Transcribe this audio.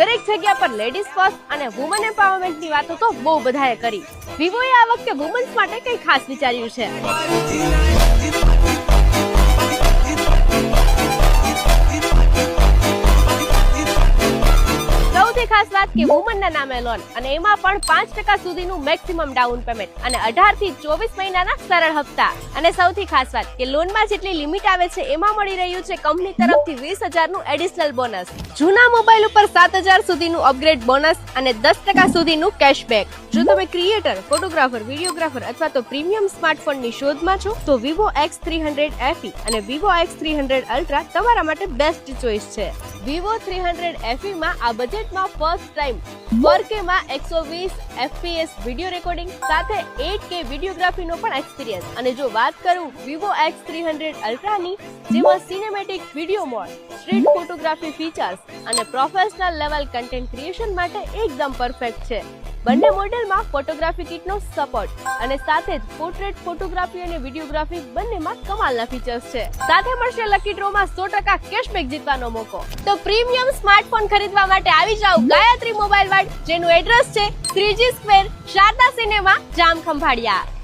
દરેક જગ્યા પર લેડીઝ ફર્સ્ટ અને વુમન એમ્પાવરમેન્ટની વાતો તો બહુ બધાએ કરી. વિવોએ આ વખતે વુમન્સ માટે કંઈ ખાસ વિચાર્યું છે. સૌથી ખાસ વાત કે વુમનના નામે લોન અને એમાં પણ 5% સુધીનું મેક્સિમમ ડાઉન પેમેન્ટ અને 18 થી 24 મહિનાના સરળ હપ્તા. અને સૌથી ખાસ વાત કે લોનમાં જેટલી લિમિટ આવે છે એમાં મળી રહ્યું છે કંપની તરફથી 20,000 નું એડિશનલ બોનસ. જૂના મોબાઈલ ઉપર 7,000 સુધીનું અપગ્રેડ બોનસ અને 10% સુધીનું કેશબેક. જો તમે ક્રિએટર, ફોટોગ્રાફર, વિડીયોગ્રાફર અથવા તો પ્રીમિયમ સ્માર્ટફોનની શોધમાં છો તો Vivo X300 FE અને Vivo X300 Ultra તમારા માટે બેસ્ટ ચોઇસ છે. Vivo 300 FE માં આ બજેટમાં ફર્સ્ટ ટાઈમ 4K માં 120 FPS વિડિયો રેકોર્ડિંગ સાથે 8K વિડિયોગ્રાફીનો પણ એક્સપિરિયન્સ. અને જો વાત કરું Vivo X300 Ultra ની, જેમાં cinematic video mode, street photography features અને પ્રોફેશનલ લેવલ કન્ટેન્ટ ક્રિએશન માટે એકદમ પરફેક્ટ છે. બંને મોડેલમાં ફોટોગ્રાફી કિટનો સપોર્ટ અને સાથે જ પોર્ટ્રેટ ફોટોગ્રાફી અને વિડીયોગ્રાફી બંનેમાં કમાલના ફીચર્સ છે. સાથે મળશે લકી ડ્રોમાં 100% કેશબેક જીતવાનો મોકો. તો પ્રીમિયમ સ્માર્ટફોન ખરીદવા માટે આવી જાઓ ગાયત્રી મોબાઈલ વર્લ્ડ, જેનું એડ્રેસ છે 3G સ્ક્વેર, શારદા સિનેમા, જામ ખંભાળિયા.